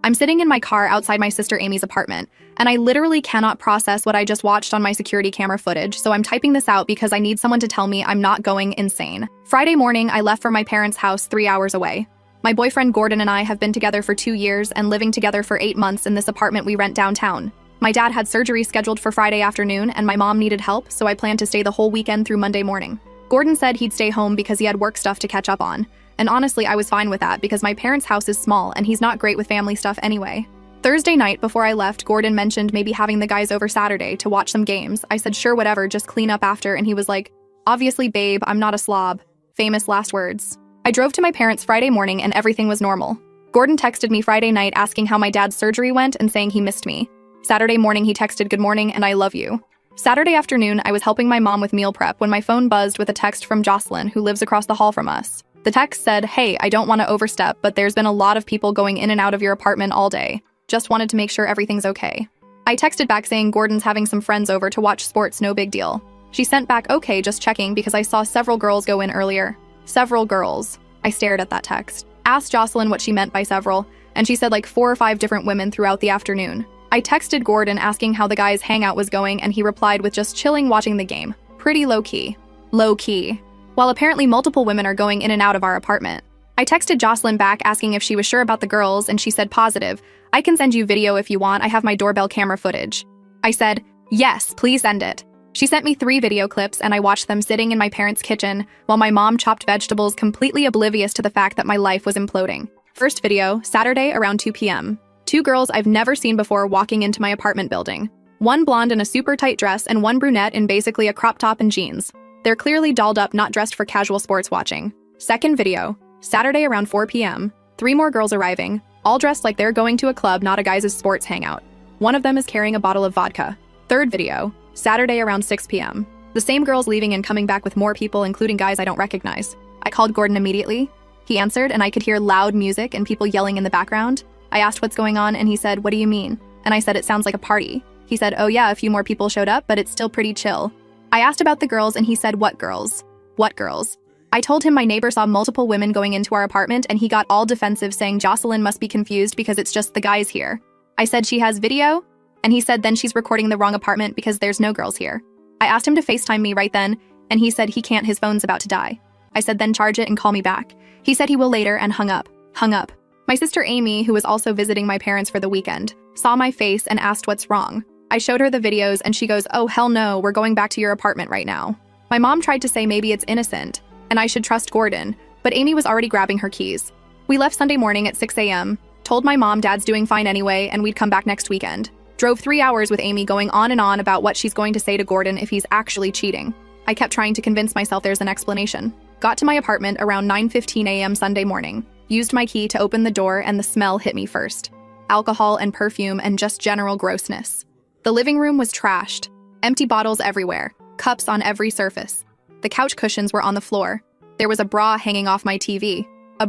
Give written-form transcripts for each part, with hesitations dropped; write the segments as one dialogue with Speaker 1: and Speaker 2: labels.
Speaker 1: I'm sitting in my car outside my sister Amy's apartment, and I literally cannot process what I just watched on my security camera footage, so I'm typing this out because I need someone to tell me I'm not going insane. Friday morning, I left for my parents' house 3 hours away. My boyfriend Gordon and I have been together for 2 years and living together for 8 months in this apartment we rent downtown. My dad had surgery scheduled for Friday afternoon, and my mom needed help, so I planned to stay the whole weekend through Monday morning. Gordon said he'd stay home because he had work stuff to catch up on. And honestly, I was fine with that because my parents' house is small and he's not great with family stuff anyway. Thursday night, before I left, Gordon mentioned maybe having the guys over Saturday to watch some games. I said, sure, whatever, just clean up after, and he was like, obviously, babe, I'm not a slob. Famous last words. I drove to my parents' Friday morning and everything was normal. Gordon texted me Friday night asking how my dad's surgery went and saying he missed me. Saturday morning, he texted, good morning and I love you. Saturday afternoon, I was helping my mom with meal prep when my phone buzzed with a text from Jocelyn, who lives across the hall from us. The text said, hey, I don't want to overstep, but there's been a lot of people going in and out of your apartment all day. Just wanted to make sure everything's okay. I texted back saying Gordon's having some friends over to watch sports, no big deal. She sent back, okay, just checking because I saw several girls go in earlier. Several girls. I stared at that text. Asked Jocelyn what she meant by several, and she said like 4 or 5 different women throughout the afternoon. I texted Gordon asking how the guys' hangout was going, and he replied with just chilling watching the game. Pretty low-key. Low-key. While apparently multiple women are going in and out of our apartment. I texted Jocelyn back asking if she was sure about the girls, and she said positive. I can send you video if you want, I have my doorbell camera footage. I said, yes, please send it. She sent me 3 video clips and I watched them sitting in my parents' kitchen while my mom chopped vegetables, completely oblivious to the fact that my life was imploding. First video, Saturday around 2 p.m. 2 girls I've never seen before walking into my apartment building. One blonde in a super tight dress and one brunette in basically a crop top and jeans. They're clearly dolled up, not dressed for casual sports watching. Second video, Saturday around 4 p.m. 3 more girls arriving, all dressed like they're going to a club, not a guys' sports hangout. One of them is carrying a bottle of vodka. Third video, Saturday around 6 p.m. The same girls leaving and coming back with more people, including guys I don't recognize. I called Gordon immediately. He answered, and I could hear loud music and people yelling in the background. I asked what's going on, and he said, what do you mean? And I said, it sounds like a party. He said, oh yeah, a few more people showed up, but it's still pretty chill. I asked about the girls, and he said, what girls? What girls? I told him my neighbor saw multiple women going into our apartment, and he got all defensive, saying Jocelyn must be confused because it's just the guys here. I said she has video, and he said then she's recording the wrong apartment because there's no girls here. I asked him to FaceTime me right then, and he said he can't, his phone's about to die. I said then charge it and call me back. He said he will later and hung up. My sister Amy, who was also visiting my parents for the weekend, saw my face and asked what's wrong. I showed her the videos and she goes, oh hell no, we're going back to your apartment right now. My mom tried to say maybe it's innocent and I should trust Gordon, but Amy was already grabbing her keys. We left Sunday morning at 6 a.m., told my mom dad's doing fine anyway and we'd come back next weekend. Drove 3 hours with Amy going on and on about what she's going to say to Gordon if he's actually cheating. I kept trying to convince myself there's an explanation. Got to my apartment around 9:15 a.m. Sunday morning. Used my key to open the door and the smell hit me first. Alcohol and perfume and just general grossness. The living room was trashed. Empty bottles everywhere. Cups on every surface. The couch cushions were on the floor. There was a bra hanging off my TV. A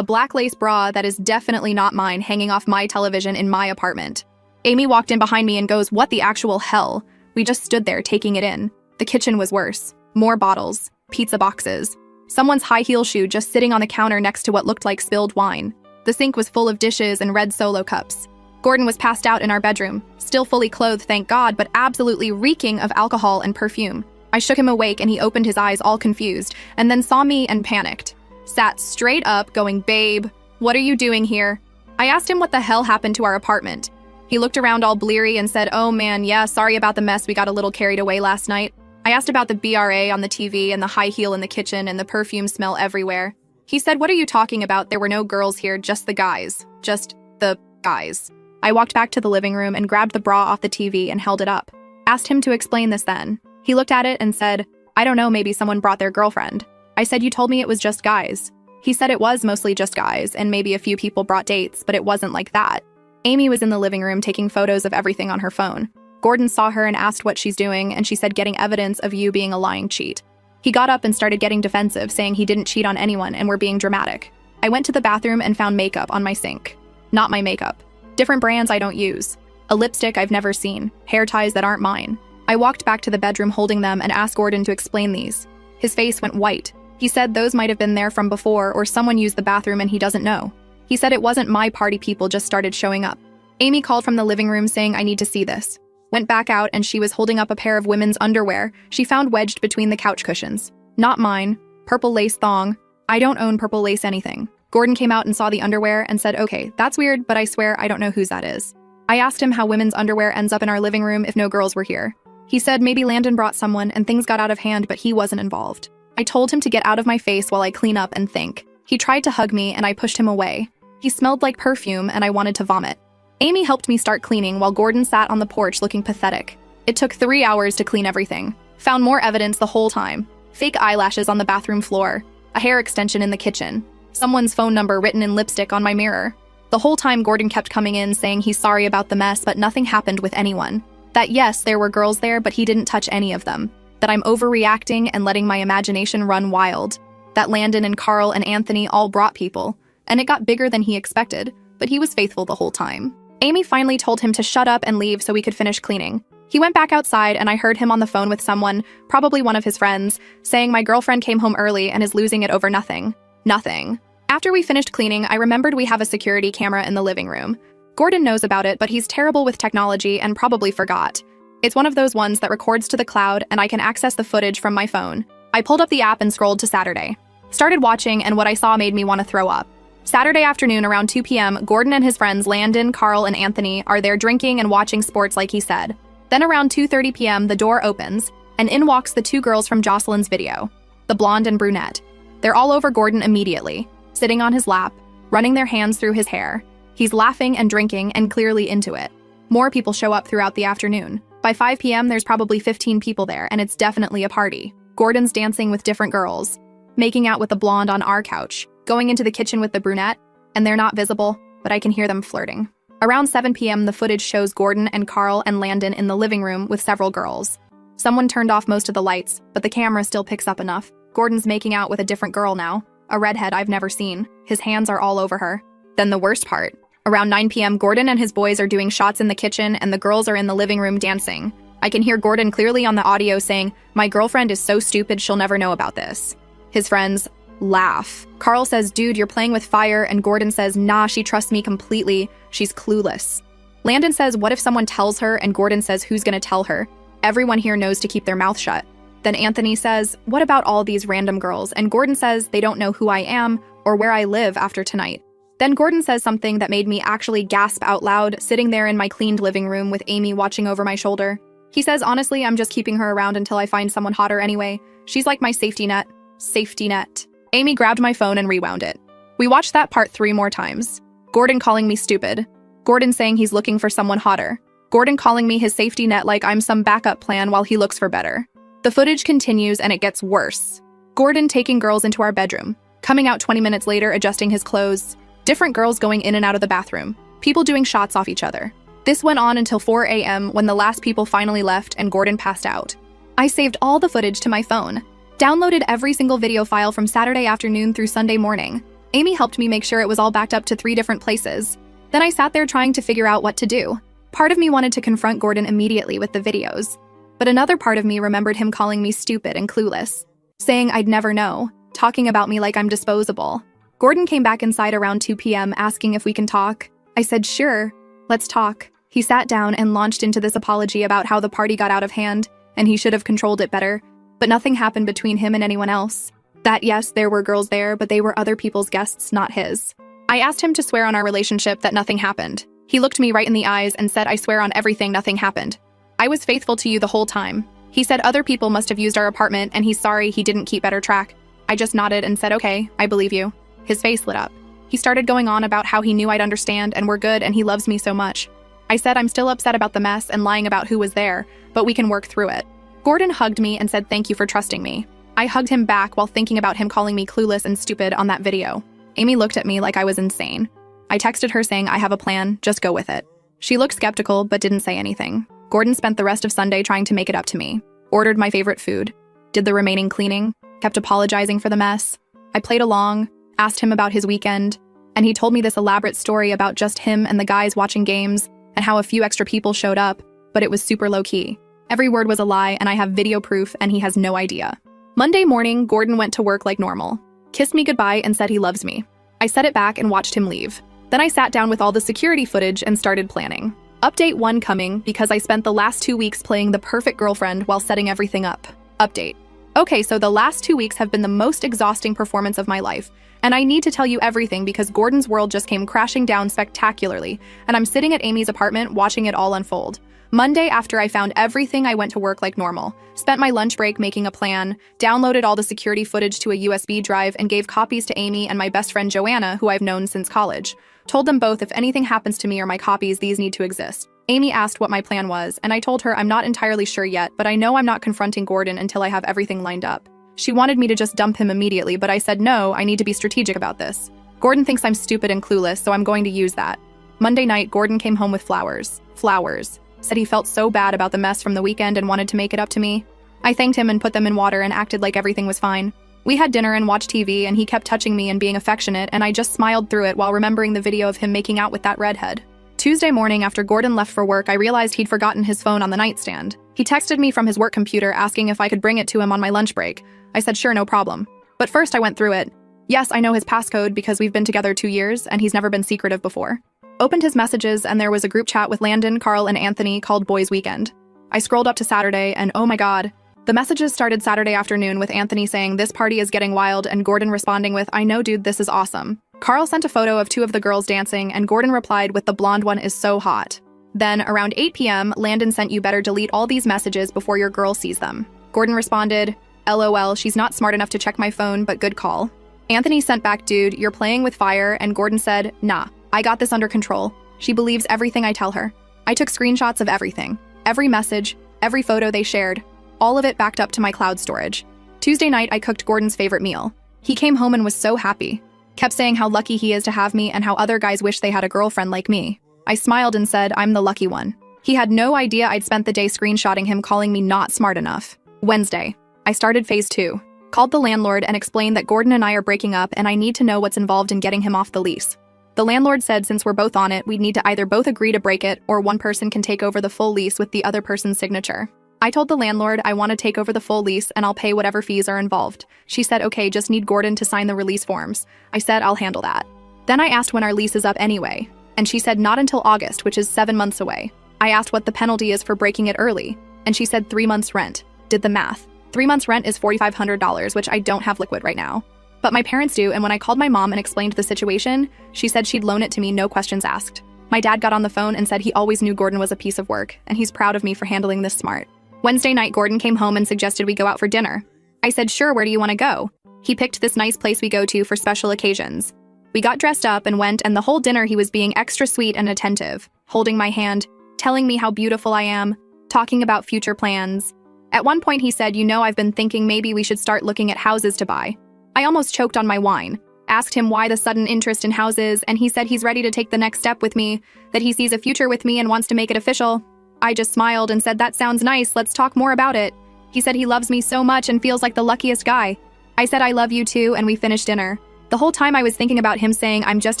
Speaker 1: black lace bra that is definitely not mine hanging off my television in my apartment. Amy walked in behind me and goes, what the actual hell? We just stood there taking it in. The kitchen was worse. More bottles. Pizza boxes. Someone's high heel shoe just sitting on the counter next to what looked like spilled wine. The sink was full of dishes and red Solo cups. Gordon was passed out in our bedroom, still fully clothed, thank God, but absolutely reeking of alcohol and perfume. I shook him awake and he opened his eyes all confused, and then saw me and panicked. Sat straight up, going, babe, what are you doing here? I asked him what the hell happened to our apartment. He looked around all bleary and said, oh man, yeah, sorry about the mess, we got a little carried away last night. I asked about the BRA on the TV and the high heel in the kitchen and the perfume smell everywhere. He said, what are you talking about? There were no girls here, just the guys. Just the guys. I walked back to the living room and grabbed the bra off the TV and held it up. Asked him to explain this then. He looked at it and said, I don't know, maybe someone brought their girlfriend. I said, you told me it was just guys. He said it was mostly just guys and maybe a few people brought dates, but it wasn't like that. Amy was in the living room taking photos of everything on her phone. Gordon saw her and asked what she's doing, and she said getting evidence of you being a lying cheat. He got up and started getting defensive, saying he didn't cheat on anyone and were being dramatic. I went to the bathroom and found makeup on my sink. Not my makeup. Different brands I don't use. A lipstick I've never seen. Hair ties that aren't mine. I walked back to the bedroom holding them and asked Gordon to explain these. His face went white. He said those might have been there from before or someone used the bathroom and he doesn't know. He said it wasn't my party, people just started showing up. Amy called from the living room saying I need to see this. Went back out and she was holding up a pair of women's underwear she found wedged between the couch cushions. Not mine. Purple lace thong. I don't own purple lace anything. Gordon came out and saw the underwear and said, okay, that's weird, but I swear I don't know whose that is. I asked him how women's underwear ends up in our living room if no girls were here. He said maybe Landon brought someone and things got out of hand, but he wasn't involved. I told him to get out of my face while I clean up and think. He tried to hug me and I pushed him away. He smelled like perfume and I wanted to vomit. Amy helped me start cleaning while Gordon sat on the porch looking pathetic. It took 3 hours to clean everything. Found more evidence the whole time. Fake eyelashes on the bathroom floor. A hair extension in the kitchen. Someone's phone number written in lipstick on my mirror. The whole time Gordon kept coming in saying he's sorry about the mess, but nothing happened with anyone. That yes, there were girls there, but he didn't touch any of them. That I'm overreacting and letting my imagination run wild. That Landon and Carl and Anthony all brought people. And it got bigger than he expected, but he was faithful the whole time. Amy finally told him to shut up and leave so we could finish cleaning. He went back outside and I heard him on the phone with someone, probably one of his friends, saying my girlfriend came home early and is losing it over nothing. Nothing. After we finished cleaning, I remembered we have a security camera in the living room. Gordon knows about it, but he's terrible with technology and probably forgot. It's one of those ones that records to the cloud and I can access the footage from my phone. I pulled up the app and scrolled to Saturday. Started watching and what I saw made me want to throw up. Saturday afternoon around 2 p.m., Gordon and his friends Landon, Carl, and Anthony are there drinking and watching sports like he said. Then around 2:30 p.m., the door opens, and in walks the two girls from Jocelyn's video, the blonde and brunette. They're all over Gordon immediately, sitting on his lap, running their hands through his hair. He's laughing and drinking and clearly into it. More people show up throughout the afternoon. By 5 p.m., there's probably 15 people there, and it's definitely a party. Gordon's dancing with different girls, making out with the blonde on our couch, going into the kitchen with the brunette, and they're not visible, but I can hear them flirting. Around 7 p.m., the footage shows Gordon and Carl and Landon in the living room with several girls. Someone turned off most of the lights, but the camera still picks up enough. Gordon's making out with a different girl now, a redhead I've never seen. His hands are all over her. Then the worst part. Around 9 p.m., Gordon and his boys are doing shots in the kitchen and the girls are in the living room dancing. I can hear Gordon clearly on the audio saying, "My girlfriend is so stupid she'll never know about this." His friends laugh. Carl says, "Dude, you're playing with fire," and Gordon says, "Nah, she trusts me completely. She's clueless." Landon says, "What if someone tells her?" and Gordon says, "Who's gonna tell her? Everyone here knows to keep their mouth shut." Then Anthony says, "What about all these random girls?" and Gordon says, "They don't know who I am or where I live after tonight." Then Gordon says something that made me actually gasp out loud, sitting there in my cleaned living room with Amy watching over my shoulder. He says, "Honestly, I'm just keeping her around until I find someone hotter anyway. She's like my safety net." Safety net. Amy grabbed my phone and rewound it. We watched that part 3 more times. Gordon calling me stupid. Gordon saying he's looking for someone hotter. Gordon calling me his safety net like I'm some backup plan while he looks for better. The footage continues and it gets worse. Gordon taking girls into our bedroom. Coming out 20 minutes later, adjusting his clothes. Different girls going in and out of the bathroom. People doing shots off each other. This went on until 4 a.m. when the last people finally left and Gordon passed out. I saved all the footage to my phone. Downloaded every single video file from Saturday afternoon through Sunday morning. Amy helped me make sure it was all backed up to 3 different places. Then I sat there trying to figure out what to do. Part of me wanted to confront Gordon immediately with the videos. But another part of me remembered him calling me stupid and clueless. Saying I'd never know. Talking about me like I'm disposable. Gordon came back inside around 2 p.m. asking if we can talk. I said, "Sure, let's talk." He sat down and launched into this apology about how the party got out of hand and he should have controlled it better. But nothing happened between him and anyone else. That yes, there were girls there, but they were other people's guests, not his. I asked him to swear on our relationship that nothing happened. He looked me right in the eyes and said, "I swear on everything nothing happened. I was faithful to you the whole time." He said other people must have used our apartment and he's sorry he didn't keep better track. I just nodded and said, "Okay, I believe you." His face lit up. He started going on about how he knew I'd understand and we're good and he loves me so much. I said I'm still upset about the mess and lying about who was there, but we can work through it. Gordon hugged me and said thank you for trusting me. I hugged him back while thinking about him calling me clueless and stupid on that video. Amy looked at me like I was insane. I texted her saying I have a plan, just go with it. She looked skeptical but didn't say anything. Gordon spent the rest of Sunday trying to make it up to me. Ordered my favorite food. Did the remaining cleaning. Kept apologizing for the mess. I played along, asked him about his weekend, and he told me this elaborate story about just him and the guys watching games and how a few extra people showed up, but it was super low-key. Every word was a lie and I have video proof and he has no idea. Monday morning, Gordon went to work like normal. Kissed me goodbye and said he loves me. I set it back and watched him leave. Then I sat down with all the security footage and started planning. Update 1 coming because I spent the last 2 weeks playing the perfect girlfriend while setting everything up. Update. Okay, so the last 2 weeks have been the most exhausting performance of my life, and I need to tell you everything because Gordon's world just came crashing down spectacularly, and I'm sitting at Amy's apartment watching it all unfold. Monday, after I found everything, I went to work like normal, spent my lunch break making a plan, downloaded all the security footage to a USB drive, and gave copies to Amy and my best friend Joanna, who I've known since college. Told them both if anything happens to me or my copies, these need to exist. Amy asked what my plan was, and I told her I'm not entirely sure yet, but I know I'm not confronting Gordon until I have everything lined up. She wanted me to just dump him immediately, but I said no, I need to be strategic about this. Gordon thinks I'm stupid and clueless, so I'm going to use that. Monday night, Gordon came home with flowers. Flowers. Said he felt so bad about the mess from the weekend and wanted to make it up to me. I thanked him and put them in water and acted like everything was fine. We had dinner and watched TV, and he kept touching me and being affectionate, and I just smiled through it while remembering the video of him making out with that redhead. Tuesday morning, after Gordon left for work, I realized he'd forgotten his phone on the nightstand. He texted me from his work computer asking if I could bring it to him on my lunch break. I said sure, no problem. But first I went through it. Yes, I know his passcode because we've been together 2 years, and he's never been secretive before. Opened his messages, and there was a group chat with Landon, Carl, and Anthony called Boys Weekend. I scrolled up to Saturday, and oh my god. The messages started Saturday afternoon with Anthony saying, "This party is getting wild," and Gordon responding with, "I know dude, this is awesome." Carl sent a photo of 2 of the girls dancing, and Gordon replied with, "The blonde one is so hot." Then, around 8 p.m., Landon sent, "You better delete all these messages before your girl sees them." Gordon responded, "LOL, she's not smart enough to check my phone, but good call." Anthony sent back, "Dude, you're playing with fire," and Gordon said, "Nah, I got this under control. She believes everything I tell her." I took screenshots of everything. Every message, every photo they shared. All of it backed up to my cloud storage. Tuesday night, I cooked Gordon's favorite meal. He came home and was so happy. Kept saying how lucky he is to have me and how other guys wish they had a girlfriend like me. I smiled and said, "I'm the lucky one." He had no idea I'd spent the day screenshotting him calling me not smart enough. Wednesday, I started phase 2. Called the landlord and explained that Gordon and I are breaking up and I need to know what's involved in getting him off the lease. The landlord said since we're both on it, we'd need to either both agree to break it or one person can take over the full lease with the other person's signature. I told the landlord I want to take over the full lease and I'll pay whatever fees are involved. She said, "Okay, just need Gordon to sign the release forms." I said, "I'll handle that." Then I asked when our lease is up anyway, and she said not until August, which is 7 months away. I asked what the penalty is for breaking it early, and she said 3 months rent. Did the math. 3 months rent is $4,500, which I don't have liquid right now. But my parents do, and when I called my mom and explained the situation, she said she'd loan it to me, no questions asked. My dad got on the phone and said he always knew Gordon was a piece of work, and he's proud of me for handling this smart. Wednesday night, Gordon came home and suggested we go out for dinner. I said, "Sure, where do you want to go?" He picked this nice place we go to for special occasions. We got dressed up and went, and the whole dinner he was being extra sweet and attentive, holding my hand, telling me how beautiful I am, talking about future plans. At one point he said, "You know, I've been thinking maybe we should start looking at houses to buy." I almost choked on my wine. Asked him why the sudden interest in houses, and he said he's ready to take the next step with me, that he sees a future with me and wants to make it official. I just smiled and said, "That sounds nice, let's talk more about it." He said he loves me so much and feels like the luckiest guy. I said I love you too, and we finished dinner. The whole time I was thinking about him saying I'm just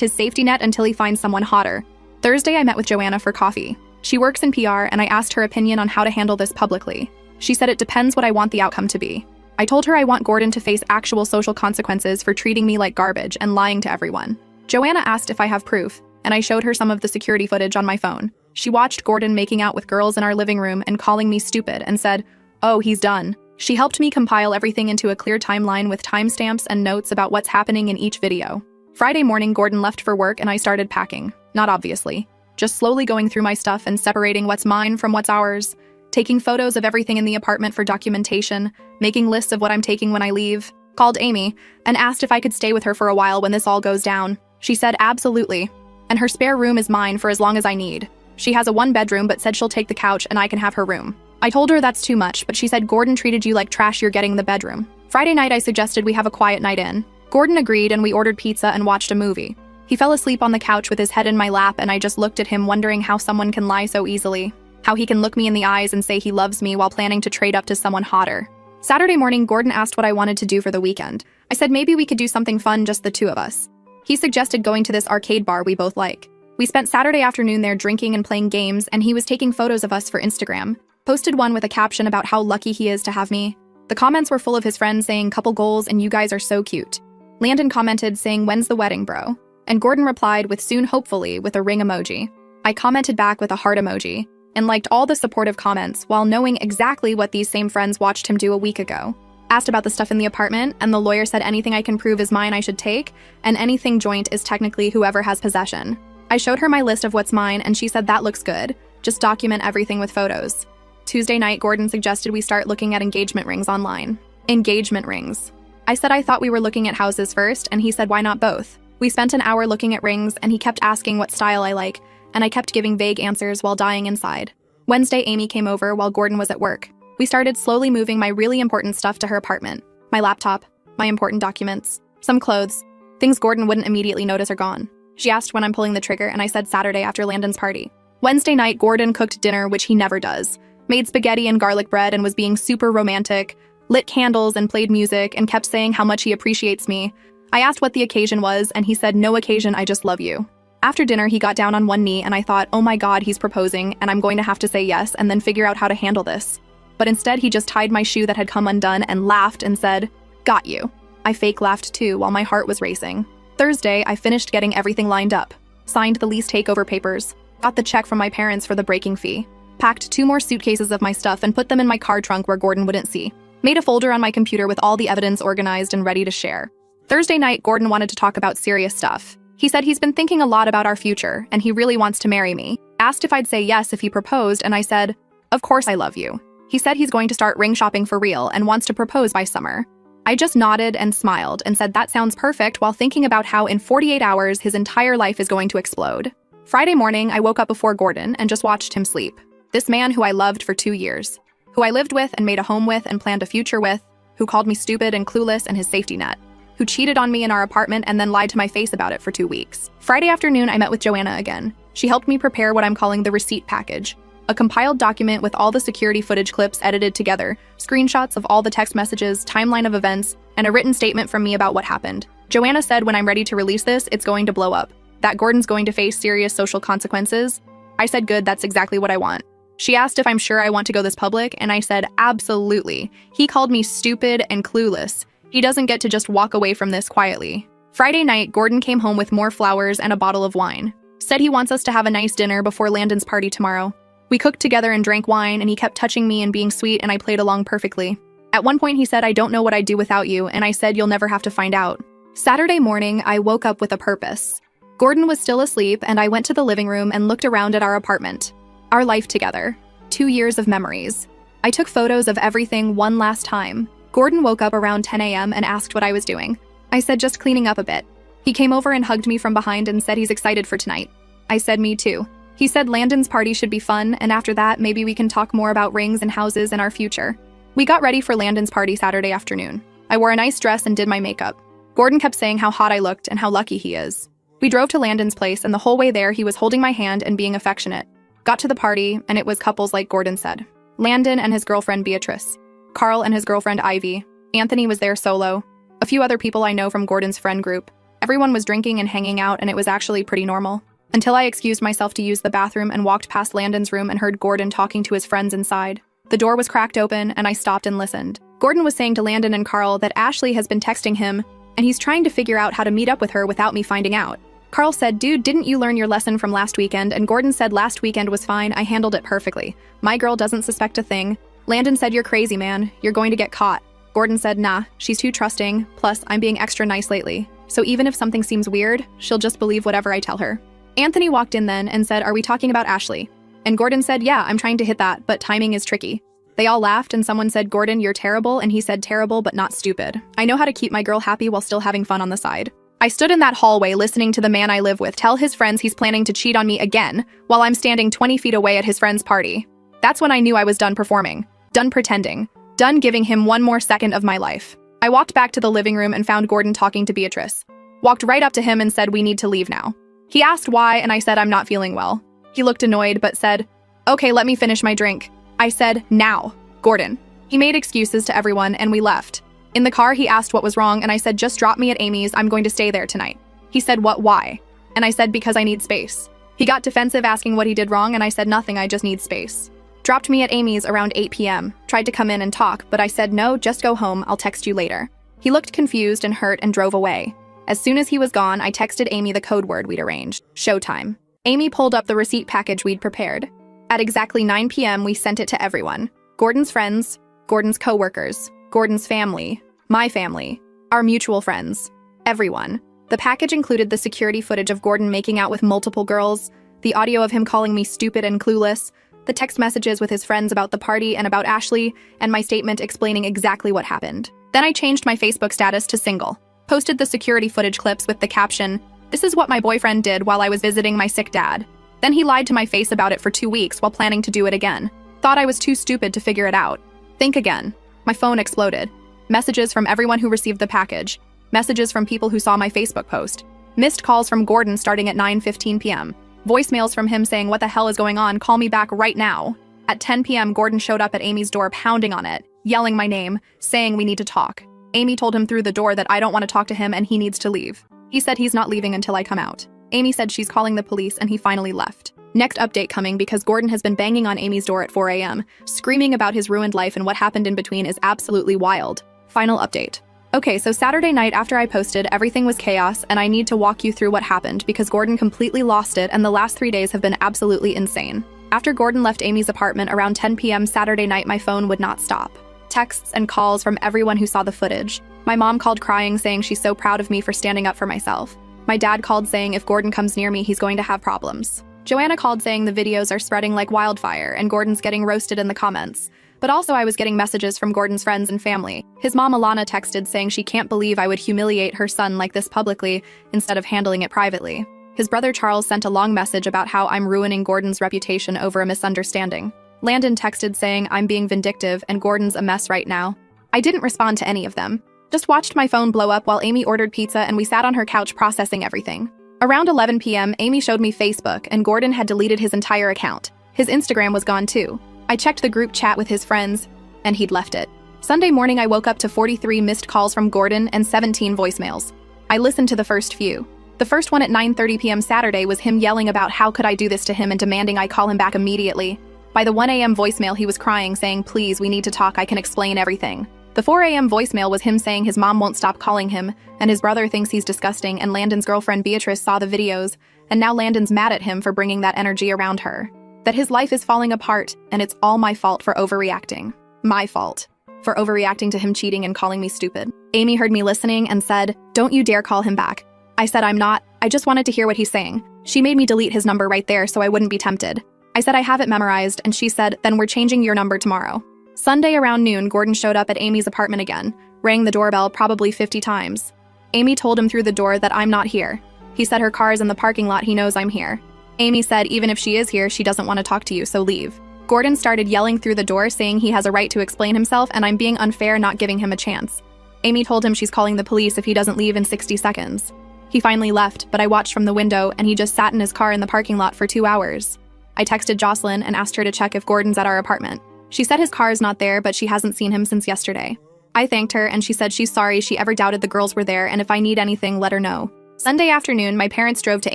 Speaker 1: his safety net until he finds someone hotter. Thursday I met with Joanna for coffee. She works in PR, and I asked her opinion on how to handle this publicly. She said it depends what I want the outcome to be. I told her I want Gordon to face actual social consequences for treating me like garbage and lying to everyone. Joanna asked if I have proof, and I showed her some of the security footage on my phone. She watched Gordon making out with girls in our living room and calling me stupid and said, "Oh, he's done." She helped me compile everything into a clear timeline with timestamps and notes about what's happening in each video. Friday morning, Gordon left for work and I started packing. Not obviously. Just slowly going through my stuff and separating what's mine from what's ours. Taking photos of everything in the apartment for documentation, making lists of what I'm taking when I leave. Called Amy and asked if I could stay with her for a while when this all goes down. She said absolutely. And her spare room is mine for as long as I need. She has a 1-bedroom but said she'll take the couch and I can have her room. I told her that's too much, but she said Gordon treated you like trash, you're getting the bedroom. Friday night I suggested we have a quiet night in. Gordon agreed and we ordered pizza and watched a movie. He fell asleep on the couch with his head in my lap and I just looked at him wondering how someone can lie so easily. How he can look me in the eyes and say he loves me while planning to trade up to someone hotter. Saturday morning, Gordon asked what I wanted to do for the weekend. I said maybe we could do something fun, just the 2 of us. He suggested going to this arcade bar we both like. We spent Saturday afternoon there drinking and playing games, and he was taking photos of us for Instagram. Posted one with a caption about how lucky he is to have me. The comments were full of his friends saying couple goals and you guys are so cute. Landon commented saying, "When's the wedding, bro?" And Gordon replied with "soon, hopefully," with a ring emoji. I commented back with a heart emoji and liked all the supportive comments while knowing exactly what these same friends watched him do a week ago. Asked about the stuff in the apartment, and the lawyer said anything I can prove is mine I should take, and anything joint is technically whoever has possession. I showed her my list of what's mine, and she said that looks good. Just document everything with photos. Tuesday night, Gordon suggested we start looking at engagement rings online. Engagement rings. I said I thought we were looking at houses first, and he said why not both? We spent an hour looking at rings, and he kept asking what style I like, and I kept giving vague answers while dying inside. Wednesday, Amy came over while Gordon was at work. We started slowly moving my really important stuff to her apartment. My laptop, my important documents, some clothes. Things Gordon wouldn't immediately notice are gone. She asked when I'm pulling the trigger, and I said Saturday after Landon's party. Wednesday night, Gordon cooked dinner, which he never does. Made spaghetti and garlic bread and was being super romantic, lit candles and played music and kept saying how much he appreciates me. I asked what the occasion was, and he said, "No occasion, I just love you." After dinner, he got down on one knee, and I thought, oh my God, he's proposing, and I'm going to have to say yes and then figure out how to handle this. But instead, he just tied my shoe that had come undone and laughed and said, "Got you." I fake laughed too while my heart was racing. Thursday, I finished getting everything lined up. Signed the lease takeover papers. Got the check from my parents for the breaking fee. Packed 2 more suitcases of my stuff and put them in my car trunk where Gordon wouldn't see. Made a folder on my computer with all the evidence organized and ready to share. Thursday night, Gordon wanted to talk about serious stuff. He said he's been thinking a lot about our future, and he really wants to marry me. Asked if I'd say yes if he proposed, and I said, "Of course I love you." He said he's going to start ring shopping for real and wants to propose by summer. I just nodded and smiled and said that sounds perfect while thinking about how in 48 hours his entire life is going to explode. Friday morning, I woke up before Gordon and just watched him sleep. This man who I loved for 2 years, who I lived with and made a home with and planned a future with, who called me stupid and clueless and his safety net, who cheated on me in our apartment and then lied to my face about it for 2 weeks. Friday afternoon, I met with Joanna again. She helped me prepare what I'm calling the receipt package, a compiled document with all the security footage clips edited together, screenshots of all the text messages, timeline of events, and a written statement from me about what happened. Joanna said when I'm ready to release this, it's going to blow up, that Gordon's going to face serious social consequences. I said good, that's exactly what I want. She asked if I'm sure I want to go this public, and I said absolutely. He called me stupid and clueless. He doesn't get to just walk away from this quietly. Friday night, Gordon came home with more flowers and a bottle of wine. Said he wants us to have a nice dinner before Landon's party tomorrow. We cooked together and drank wine, and he kept touching me and being sweet, and I played along perfectly. At one point, he said, "I don't know what I'd do without you," and I said, "You'll never have to find out." Saturday morning, I woke up with a purpose. Gordon was still asleep, and I went to the living room and looked around at our apartment. Our life together. 2 years of memories. I took photos of everything one last time. Gordon woke up around 10 a.m. and asked what I was doing. I said just cleaning up a bit. He came over and hugged me from behind and said he's excited for tonight. I said me too. He said Landon's party should be fun, and after that, maybe we can talk more about rings and houses and our future. We got ready for Landon's party Saturday afternoon. I wore a nice dress and did my makeup. Gordon kept saying how hot I looked and how lucky he is. We drove to Landon's place, and the whole way there, he was holding my hand and being affectionate. Got to the party, and it was couples like Gordon said. Landon and his girlfriend Beatrice. Carl and his girlfriend Ivy. Anthony was there solo. A few other people I know from Gordon's friend group. Everyone was drinking and hanging out, and it was actually pretty normal. Until I excused myself to use the bathroom and walked past Landon's room and heard Gordon talking to his friends inside. The door was cracked open, and I stopped and listened. Gordon was saying to Landon and Carl that Ashley has been texting him, and he's trying to figure out how to meet up with her without me finding out. Carl said, "Dude, didn't you learn your lesson from last weekend?" And Gordon said, "Last weekend was fine, I handled it perfectly. My girl doesn't suspect a thing." Landon said, "You're crazy, man. You're going to get caught." Gordon said, "Nah, she's too trusting, plus I'm being extra nice lately. So even if something seems weird, she'll just believe whatever I tell her." Anthony walked in then and said, "Are we talking about Ashley?" And Gordon said, "Yeah, I'm trying to hit that, but timing is tricky." They all laughed, and someone said, "Gordon, you're terrible," and he said, "Terrible, but not stupid. I know how to keep my girl happy while still having fun on the side." I stood in that hallway listening to the man I live with tell his friends he's planning to cheat on me again, while I'm standing 20 feet away at his friend's party. That's when I knew I was done performing, done pretending, done giving him one more second of my life. I walked back to the living room and found Gordon talking to Beatrice. Walked right up to him and said, "We need to leave now." He asked why, and I said I'm not feeling well. He looked annoyed, but said, "Okay, let me finish my drink." I said, "Now, Gordon." He made excuses to everyone, and we left. In the car, he asked what was wrong, and I said, "Just drop me at Amy's, I'm going to stay there tonight." He said, "What, why?" And I said, "Because I need space." He got defensive asking what he did wrong, and I said, "Nothing, I just need space." Dropped me at Amy's around 8 p.m., tried to come in and talk, but I said, "No, just go home, I'll text you later." He looked confused and hurt and drove away. As soon as he was gone, I texted Amy the code word we'd arranged, showtime. Amy pulled up the receipt package we'd prepared. At exactly 9 p.m., we sent it to everyone. Gordon's friends, Gordon's coworkers, Gordon's family, my family, our mutual friends, everyone. The package included the security footage of Gordon making out with multiple girls, the audio of him calling me stupid and clueless, the text messages with his friends about the party and about Ashley, and my statement explaining exactly what happened. Then I changed my Facebook status to single, posted the security footage clips with the caption, "This is what my boyfriend did while I was visiting my sick dad." Then he lied to my face about it for 2 weeks while planning to do it again. Thought I was too stupid to figure it out. Think again. My phone exploded. Messages from everyone who received the package. Messages from people who saw my Facebook post. Missed calls from Gordon starting at 9:15 p.m. Voicemails from him saying, "What the hell is going on? Call me back right now." At 10 p.m., Gordon showed up at Amy's door pounding on it, yelling my name, saying we need to talk. Amy told him through the door that I don't want to talk to him and he needs to leave. He said he's not leaving until I come out. Amy said she's calling the police and he finally left. Next update coming because Gordon has been banging on Amy's door at 4 a.m., screaming about his ruined life and what happened in between is absolutely wild. Final update. Okay, so Saturday night after I posted, everything was chaos and I need to walk you through what happened because Gordon completely lost it and the last 3 days have been absolutely insane. After Gordon left Amy's apartment around 10 p.m. Saturday night, my phone would not stop. Texts and calls from everyone who saw the footage. My mom called crying saying she's so proud of me for standing up for myself. My dad called saying if Gordon comes near me, he's going to have problems. Joanna called saying the videos are spreading like wildfire and Gordon's getting roasted in the comments. But also I was getting messages from Gordon's friends and family. His mom Alana texted saying she can't believe I would humiliate her son like this publicly instead of handling it privately. His brother Charles sent a long message about how I'm ruining Gordon's reputation over a misunderstanding. Landon texted saying I'm being vindictive and Gordon's a mess right now. I didn't respond to any of them. Just watched my phone blow up while Amy ordered pizza and we sat on her couch processing everything. Around 11 p.m., Amy showed me Facebook and Gordon had deleted his entire account. His Instagram was gone too. I checked the group chat with his friends and he'd left it. Sunday morning, I woke up to 43 missed calls from Gordon and 17 voicemails. I listened to the first few. The first one at 9:30 p.m. Saturday was him yelling about how could I do this to him and demanding I call him back immediately. By the 1 a.m. voicemail, he was crying saying, "Please, we need to talk, I can explain everything." The 4 a.m. voicemail was him saying his mom won't stop calling him, and his brother thinks he's disgusting, and Landon's girlfriend Beatrice saw the videos, and now Landon's mad at him for bringing that energy around her. That his life is falling apart, and it's all my fault for overreacting. My fault. For overreacting to him cheating and calling me stupid. Amy heard me listening and said, "Don't you dare call him back." I said I'm not, I just wanted to hear what he's saying. She made me delete his number right there so I wouldn't be tempted. I said I have it memorized, and she said, "Then we're changing your number tomorrow." Sunday around noon, Gordon showed up at Amy's apartment again, rang the doorbell probably 50 times. Amy told him through the door that I'm not here. He said her car is in the parking lot, he knows I'm here. Amy said even if she is here, she doesn't want to talk to you, so leave. Gordon started yelling through the door saying he has a right to explain himself and I'm being unfair not giving him a chance. Amy told him she's calling the police if he doesn't leave in 60 seconds. He finally left, but I watched from the window and he just sat in his car in the parking lot for 2 hours. I texted Jocelyn and asked her to check if Gordon's at our apartment. She said his car is not there, but she hasn't seen him since yesterday. I thanked her and she said she's sorry she ever doubted the girls were there and if I need anything, let her know. Sunday afternoon, my parents drove to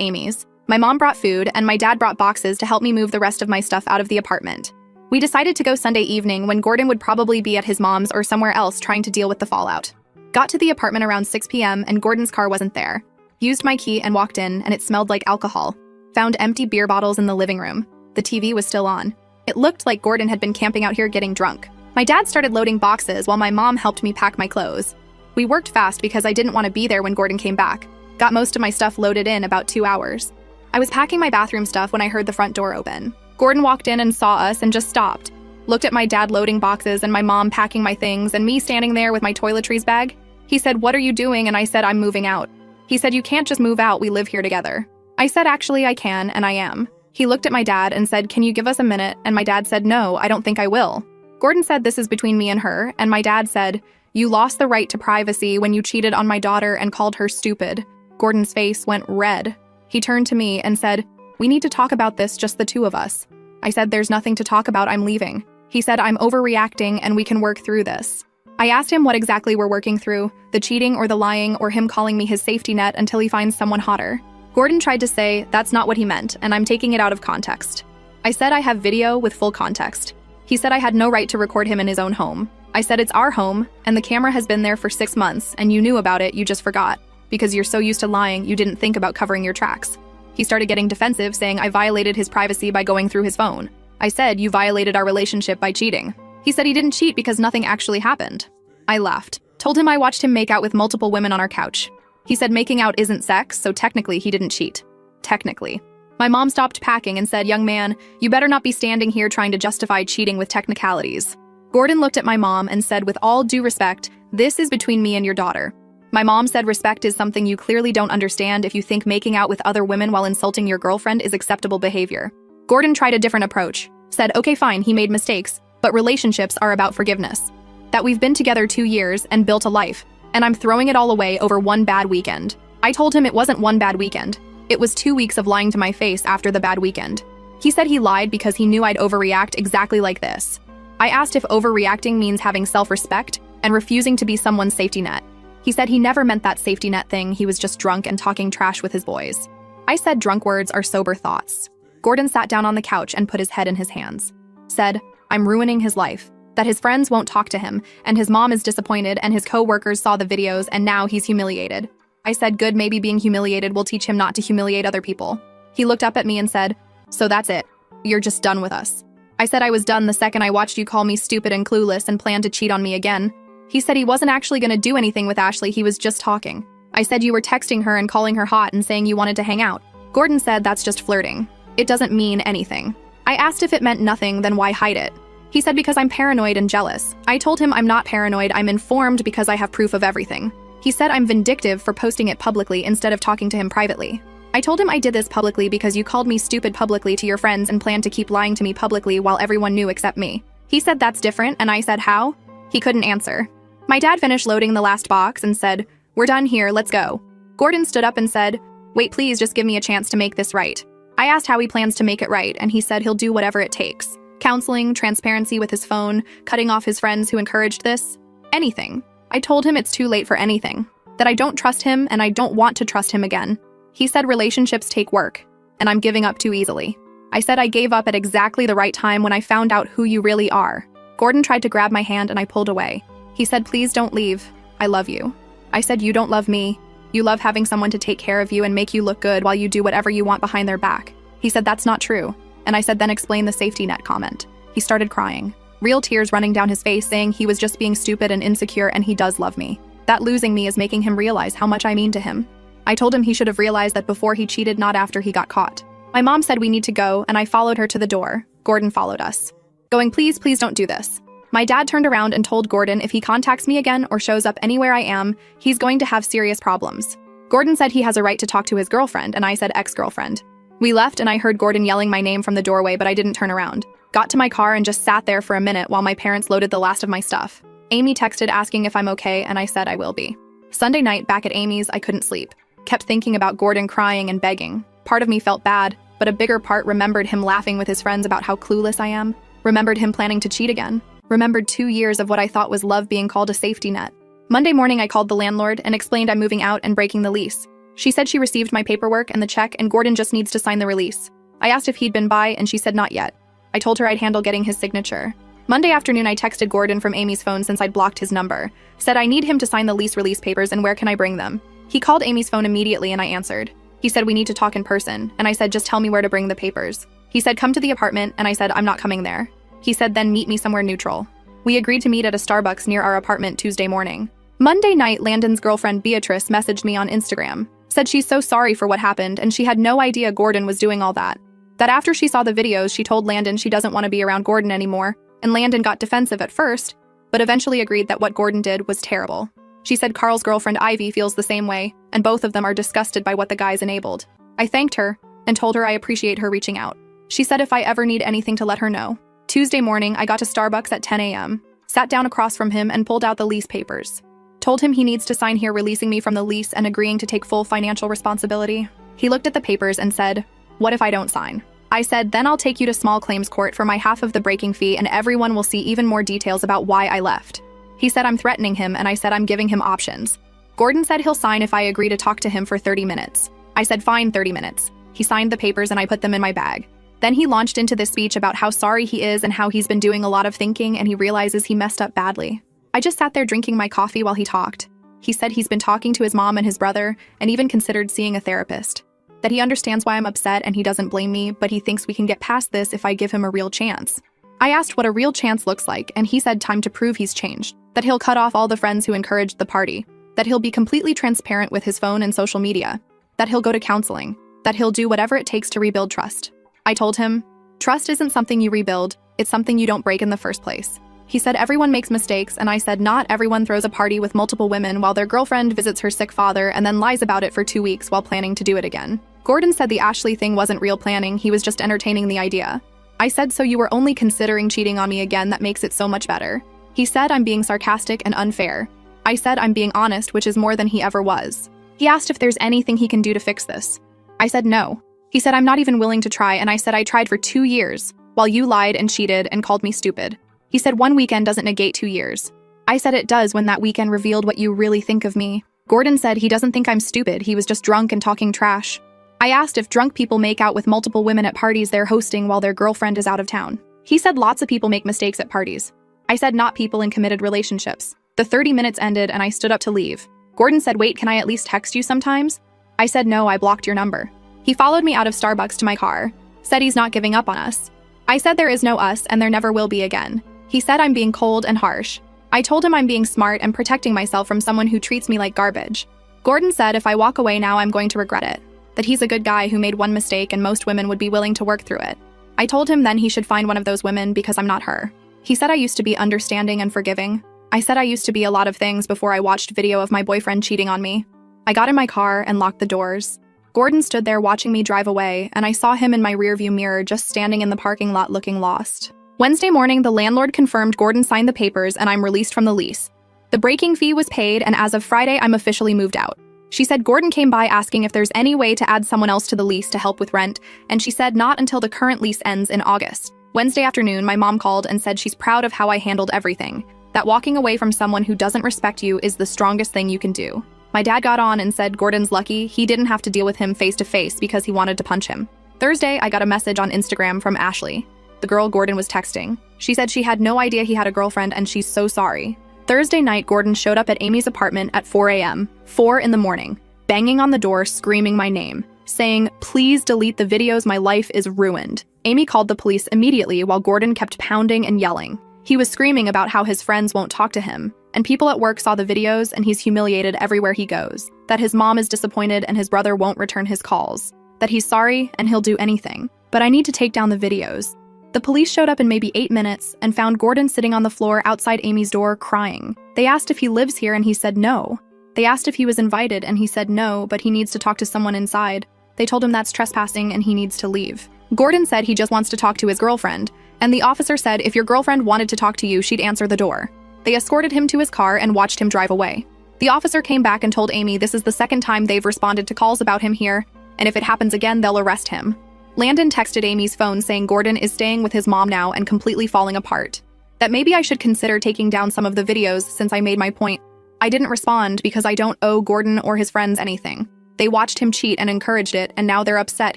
Speaker 1: Amy's. My mom brought food and my dad brought boxes to help me move the rest of my stuff out of the apartment. We decided to go Sunday evening when Gordon would probably be at his mom's or somewhere else trying to deal with the fallout. Got to the apartment around 6 p.m. and Gordon's car wasn't there. Used my key and walked in and it smelled like alcohol. Found empty beer bottles in the living room. The TV was still on. It looked like Gordon had been camping out here getting drunk. My dad started loading boxes while my mom helped me pack my clothes. We worked fast because I didn't want to be there when Gordon came back. Got most of my stuff loaded in about 2 hours. I was packing my bathroom stuff when I heard the front door open. Gordon walked in and saw us and just stopped. Looked at my dad loading boxes and my mom packing my things and me standing there with my toiletries bag. He said, "What are you doing?" And I said, "I'm moving out." He said, "You can't just move out, we live here together." I said, "Actually, I can, and I am." He looked at my dad and said, "Can you give us a minute?" And my dad said, "No, I don't think I will." Gordon said this is between me and her, and my dad said, "You lost the right to privacy when you cheated on my daughter and called her stupid." Gordon's face went red. He turned to me and said, "We need to talk about this, just the two of us." I said, "There's nothing to talk about, I'm leaving." He said, "I'm overreacting and we can work through this." I asked him what exactly we're working through, the cheating or the lying or him calling me his safety net until he finds someone hotter. Gordon tried to say that's not what he meant and I'm taking it out of context. I said I have video with full context. He said I had no right to record him in his own home. I said it's our home, and the camera has been there for 6 months, and you knew about it, you just forgot. Because you're so used to lying, you didn't think about covering your tracks. He started getting defensive, saying I violated his privacy by going through his phone. I said you violated our relationship by cheating. He said he didn't cheat because nothing actually happened. I laughed. Told him I watched him make out with multiple women on our couch. He said making out isn't sex, so technically he didn't cheat. Technically. My mom stopped packing and said, young man, you better not be standing here trying to justify cheating with technicalities. Gordon looked at my mom and said, with all due respect, this is between me and your daughter. My mom said respect is something you clearly don't understand if you think making out with other women while insulting your girlfriend is acceptable behavior. Gordon tried a different approach. Said, okay, fine, he made mistakes, but relationships are about forgiveness. That we've been together 2 years and built a life, and I'm throwing it all away over one bad weekend. I told him it wasn't one bad weekend. It was 2 weeks of lying to my face after the bad weekend. He said he lied because he knew I'd overreact exactly like this. I asked if overreacting means having self-respect and refusing to be someone's safety net. He said he never meant that safety net thing, he was just drunk and talking trash with his boys. I said drunk words are sober thoughts. Gordon sat down on the couch and put his head in his hands. Said, I'm ruining his life. That his friends won't talk to him, and his mom is disappointed, and his co-workers saw the videos, and now he's humiliated. I said, good, maybe being humiliated will teach him not to humiliate other people. He looked up at me and said, so that's it. You're just done with us. I said I was done the second I watched you call me stupid and clueless and plan to cheat on me again. He said he wasn't actually going to do anything with Ashley, he was just talking. I said you were texting her and calling her hot and saying you wanted to hang out. Gordon said that's just flirting. It doesn't mean anything. I asked if it meant nothing, then why hide it? He said because I'm paranoid and jealous. I told him I'm not paranoid, I'm informed because I have proof of everything. He said I'm vindictive for posting it publicly instead of talking to him privately. I told him I did this publicly because you called me stupid publicly to your friends and planned to keep lying to me publicly while everyone knew except me. He said that's different, and I said how? He couldn't answer. My dad finished loading the last box and said, we're done here, let's go. Gordon stood up and said, wait, please just give me a chance to make this right. I asked how he plans to make it right, and he said he'll do whatever it takes. Counseling, transparency with his phone, cutting off his friends who encouraged this. Anything. I told him it's too late for anything. That I don't trust him and I don't want to trust him again. He said relationships take work, and I'm giving up too easily. I said I gave up at exactly the right time when I found out who you really are. Gordon tried to grab my hand and I pulled away. He said, please don't leave. I love you. I said, you don't love me. You love having someone to take care of you and make you look good while you do whatever you want behind their back. He said, that's not true. And I said, then explain the safety net comment. He started crying. Real tears running down his face, saying he was just being stupid and insecure and he does love me. That losing me is making him realize how much I mean to him. I told him he should have realized that before he cheated, not after he got caught. My mom said we need to go, and I followed her to the door. Gordon followed us. Going, please don't do this. My dad turned around and told Gordon if he contacts me again or shows up anywhere I am, he's going to have serious problems. Gordon said he has a right to talk to his girlfriend, and I said ex-girlfriend. We left and I heard Gordon yelling my name from the doorway, but I didn't turn around. Got to my car and just sat there for a minute while my parents loaded the last of my stuff. Amy texted asking if I'm okay, and I said I will be. Sunday night, back at Amy's, I couldn't sleep. Kept thinking about Gordon crying and begging. Part of me felt bad, but a bigger part remembered him laughing with his friends about how clueless I am. Remembered him planning to cheat again. Remembered 2 years of what I thought was love being called a safety net. Monday morning, I called the landlord and explained I'm moving out and breaking the lease. She said she received my paperwork and the check and Gordon just needs to sign the release. I asked if he'd been by and she said not yet. I told her I'd handle getting his signature. Monday afternoon, I texted Gordon from Amy's phone since I'd blocked his number. Said I need him to sign the lease release papers and where can I bring them? He called Amy's phone immediately and I answered. He said we need to talk in person, and I said just tell me where to bring the papers. He said come to the apartment, and I said I'm not coming there. He said then meet me somewhere neutral. We agreed to meet at a Starbucks near our apartment Tuesday morning. Monday night, Landon's girlfriend Beatrice messaged me on Instagram. Said she's so sorry for what happened and she had no idea Gordon was doing all that. That after she saw the videos, she told Landon she doesn't want to be around Gordon anymore, and Landon got defensive at first, but eventually agreed that what Gordon did was terrible. She said Carl's girlfriend Ivy feels the same way, and both of them are disgusted by what the guys enabled. I thanked her and told her I appreciate her reaching out. She said if I ever need anything to let her know. Tuesday morning, I got to Starbucks at 10 a.m., sat down across from him and pulled out the lease papers. Told him he needs to sign here releasing me from the lease and agreeing to take full financial responsibility. He looked at the papers and said, what if I don't sign? I said, then I'll take you to small claims court for my half of the breaking fee and everyone will see even more details about why I left. He said I'm threatening him and I said I'm giving him options. Gordon said he'll sign if I agree to talk to him for 30 minutes. I said fine, 30 minutes. He signed the papers and I put them in my bag. Then he launched into this speech about how sorry he is and how he's been doing a lot of thinking and he realizes he messed up badly. I just sat there drinking my coffee while he talked. He said he's been talking to his mom and his brother and even considered seeing a therapist. That he understands why I'm upset and he doesn't blame me, but he thinks we can get past this if I give him a real chance. I asked what a real chance looks like, and he said time to prove he's changed. That he'll cut off all the friends who encouraged the party. That he'll be completely transparent with his phone and social media. That he'll go to counseling. That he'll do whatever it takes to rebuild trust. I told him, trust isn't something you rebuild, it's something you don't break in the first place. He said everyone makes mistakes, and I said not everyone throws a party with multiple women while their girlfriend visits her sick father and then lies about it for 2 weeks while planning to do it again. Gordon said the Ashley thing wasn't real planning, he was just entertaining the idea. I said, so you were only considering cheating on me again, that makes it so much better. He said I'm being sarcastic and unfair. I said I'm being honest, which is more than he ever was. He asked if there's anything he can do to fix this. I said no. He said I'm not even willing to try, and I said I tried for 2 years, while you lied and cheated and called me stupid. He said 1 weekend doesn't negate 2 years. I said it does when that weekend revealed what you really think of me. Gordon said he doesn't think I'm stupid, he was just drunk and talking trash. I asked if drunk people make out with multiple women at parties they're hosting while their girlfriend is out of town. He said lots of people make mistakes at parties. I said not people in committed relationships. The 30 minutes ended and I stood up to leave. Gordon said, wait, can I at least text you sometimes? I said no, I blocked your number. He followed me out of Starbucks to my car, said he's not giving up on us. I said there is no us and there never will be again. He said I'm being cold and harsh. I told him I'm being smart and protecting myself from someone who treats me like garbage. Gordon said if I walk away now I'm going to regret it. That he's a good guy who made one mistake and most women would be willing to work through it. I told him then he should find one of those women because I'm not her. He said I used to be understanding and forgiving. I said I used to be a lot of things before I watched video of my boyfriend cheating on me. I got in my car and locked the doors. Gordon stood there watching me drive away, and I saw him in my rearview mirror just standing in the parking lot looking lost. Wednesday morning, the landlord confirmed Gordon signed the papers and I'm released from the lease. The breaking fee was paid, and as of Friday, I'm officially moved out. She said Gordon came by asking if there's any way to add someone else to the lease to help with rent, and she said not until the current lease ends in August. Wednesday afternoon, my mom called and said she's proud of how I handled everything, that walking away from someone who doesn't respect you is the strongest thing you can do. My dad got on and said Gordon's lucky he didn't have to deal with him face to face because he wanted to punch him. Thursday, I got a message on Instagram from Ashley, the girl Gordon was texting. She said she had no idea he had a girlfriend and she's so sorry. Thursday night, Gordon showed up at Amy's apartment at 4 a.m., 4 in the morning, banging on the door, screaming my name, saying, please delete the videos, my life is ruined. Amy called the police immediately while Gordon kept pounding and yelling. He was screaming about how his friends won't talk to him, and people at work saw the videos and he's humiliated everywhere he goes, that his mom is disappointed and his brother won't return his calls, that he's sorry and he'll do anything. But I need to take down the videos. The police showed up in maybe 8 minutes and found Gordon sitting on the floor outside Amy's door crying. They asked if he lives here and he said no. They asked if he was invited and he said no, but he needs to talk to someone inside. They told him that's trespassing and he needs to leave. Gordon said he just wants to talk to his girlfriend, and the officer said if your girlfriend wanted to talk to you, she'd answer the door. They escorted him to his car and watched him drive away. The officer came back and told Amy this is the second time they've responded to calls about him here, and if it happens again, they'll arrest him. Landon texted Amy's phone saying Gordon is staying with his mom now and completely falling apart. That maybe I should consider taking down some of the videos since I made my point. I didn't respond because I don't owe Gordon or his friends anything. They watched him cheat and encouraged it, and now they're upset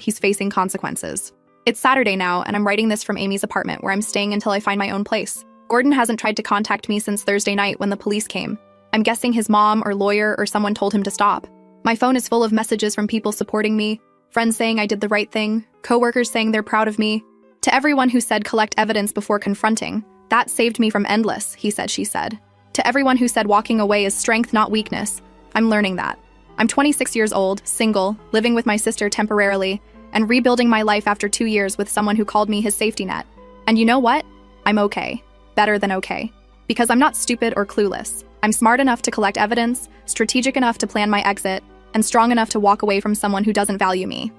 Speaker 1: he's facing consequences. It's Saturday now, and I'm writing this from Amy's apartment where I'm staying until I find my own place. Gordon hasn't tried to contact me since Thursday night when the police came. I'm guessing his mom or lawyer or someone told him to stop. My phone is full of messages from people supporting me, friends saying I did the right thing, coworkers saying they're proud of me. To everyone who said collect evidence before confronting, that saved me from endless, he said, she said. To everyone who said walking away is strength, not weakness, I'm learning that. I'm 26 years old, single, living with my sister temporarily, and rebuilding my life after 2 years with someone who called me his safety net. And you know what? I'm okay. Better than okay. Because I'm not stupid or clueless. I'm smart enough to collect evidence, strategic enough to plan my exit, and strong enough to walk away from someone who doesn't value me.